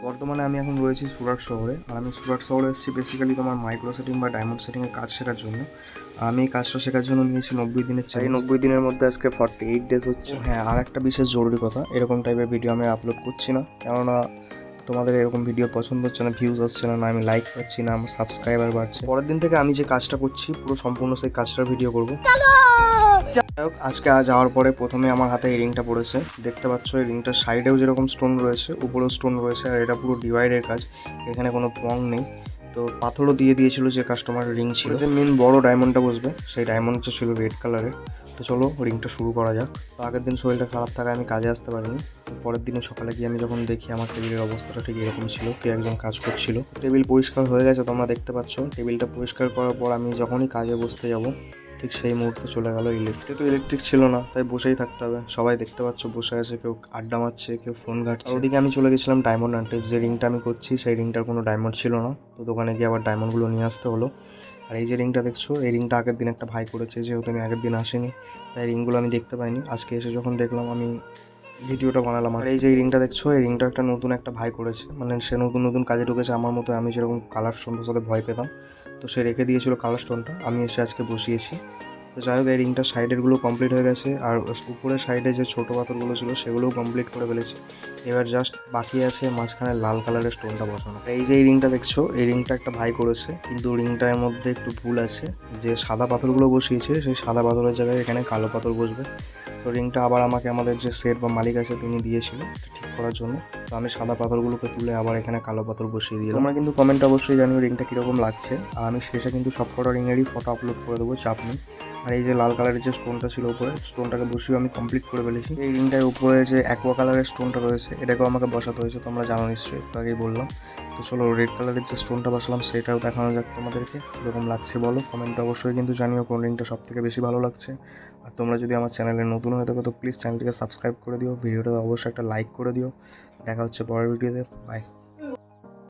বর্তমানে আমি এখন রয়েছি সুরাট শহরে। আর আমি সুরাট শহরে এসেছি বেসিক্যালি তোমার মাইক্রো সেটিং বা ডায়মন্ড সেটিংয়ের কাজ শেখার জন্য। আমি এই কাজটা শেখার জন্য নিয়েছি 90 দিনের এই 90 দিনের মধ্যে আজকে 48 ডেজ হচ্ছে। হ্যাঁ, আর একটা বিশেষ জরুরি কথা, এরকম টাইপের ভিডিও আমি আপলোড করছি না, কেননা তোমাদের এরকম ভিডিও পছন্দ হচ্ছে না, ভিউজ আসছে না, আমি লাইক পাচ্ছি না, আমার সাবস্ক্রাইবার বাড়ছে। পরের দিন থেকে আমি যে কাজটা করছি পুরো সম্পূর্ণ সেই কাজটার ভিডিও করবো। যাই হোক, আজকে যাওয়ার পরে প্রথমে আমার হাতে এই রিংটা পড়েছে, দেখতে পাচ্ছ। এই রিংটার সাইডেও যেরকম স্টোন রয়েছে, উপরেও স্টোন রয়েছে, আর এটা পুরো ডিভাইডের কাজ, এখানে কোনো পং নেই। তো পাথরও দিয়ে দিয়েছিল যে কাস্টমার রিং ছিল, যে মেন বড় ডায়মন্ডটা বসবে সেই ডায়মন্ডটা ছিল রেড কালারের। তো চলো রিংটা শুরু করা যাক। তো আগের দিন শরীরটা খারাপ থাকায় আমি কাজে আসতে পারিনি। তো পরের দিনে সকালে গিয়ে আমি যখন দেখি আমার টেবিলের অবস্থাটা ঠিক এরকম ছিল, কে একজন কাজ করছিল। টেবিল পরিষ্কার হয়ে গেছে, তোমরা দেখতে পাচ্ছ। টেবিলটা পরিষ্কার করার পর আমি যখনই কাজে বসতে যাব, ঠিক সেই মুহূর্তে চলে গেল ইলেকট্রিক। তো ইলেকট্রিক ছিল না, তাই বসেই থাকতে হবে। সবাই দেখতে পাচ্ছ বসে আছে, কেউ আড্ডা মারছে, কেউ ফোন ঘাঁটছে। ওদিকে আমি চলে গেছিলাম ডায়মন্ড আনতে। যে রিংটা আমি করছি সেই রিংটার কোনো ডায়মন্ড ছিল না, তো দোকানে গিয়ে আবার ডায়মন্ডগুলো নিয়ে আসতে হলো। আর এই যে রিংটা দেখছো, এই রিংটা আগের দিন একটা ভাই করেছে, যেহেতু আমি আগের দিন আসিনি তাই রিংগুলো আমি দেখতে পাইনি। আজকে এসে যখন দেখলাম আমি ভিডিওটা বানালাম। আর এই যে রিংটা দেখছো, এই রিংটা নতুন একটা ভাই করেছে, মানে সে নতুন নতুন কাজে ঢুকেছে আমার মতো। আমি যেরকম কালার স্টোনটার সাথে ভয় পেতাম, তো সে রেখে দিয়েছিল কালার স্টোনটা, আমি এসে আজকে বসিয়েছি। তো যাই হোক, এই রিংটার সাইডেরগুলো কমপ্লিট হয়ে গেছে, আর উপরের সাইডে যে ছোটো পাথরগুলো ছিল সেগুলোও কমপ্লিট করে ফেলেছি। এবার জাস্ট বাকি আছে মাঝখানে লাল কালারের স্টোনটা বসানো। এই যে এই রিংটা দেখছো, এই রিংটা একটা ভাই করেছে, কিন্তু রিংটার মধ্যে একটু ভুল আছে। যে সাদা পাথরগুলো বসিয়েছে সেই সাদা পাথরের জায়গায় এখানে কালো পাথর বসবে। তো রিংটা আবার আমাকে আমাদের যে সেট বা মালিক আছে তিনি দিয়েছিল ঠিক করার জন্য। তো আমি সাদা পাথরগুলোকে তুলে আবার এখানে কালো পাথর বসিয়ে দিলাম। তোমরা কিন্তু কমেন্টে অবশ্যই জানিও রিংটা কীরকম লাগছে। আর আমি শেষে কিন্তু সব কটা রিংয়েরই ফটো আপলোড করে দেবো, চাপ নেই। আর এই যে লাল কালারের যে স্টোনটা ছিল উপরে, স্টোনটাকে বসিয়ে আমি কমপ্লিট করে ফেলেছি। এই রিংটার উপরে যে অ্যাকোয়া কালারের স্টোনটা রয়েছে, এটাকেও আমাকে বসাতে হয়েছে, তোমরা জানো নিশ্চয়ই, একটু আগেই বললাম। তো চলো রেড কালারের যে স্টোনটা বসালাম সেটাও দেখানো যাক তোমাদেরকে, কীরকম লাগছে বলো। কমেন্টে অবশ্যই কিন্তু জানিও কোন রিংটা সব থেকে বেশি ভালো লাগছে। আর তোমরা যদি আমার চ্যানেলে নতুন হয়ে থাকো তো প্লিজ চ্যানেলটিকে সাবস্ক্রাইব করে দিও, ভিডিওটা অবশ্যই একটা লাইক করে দিও। দেখা হচ্ছে পরের ভিডিওতে, বাই।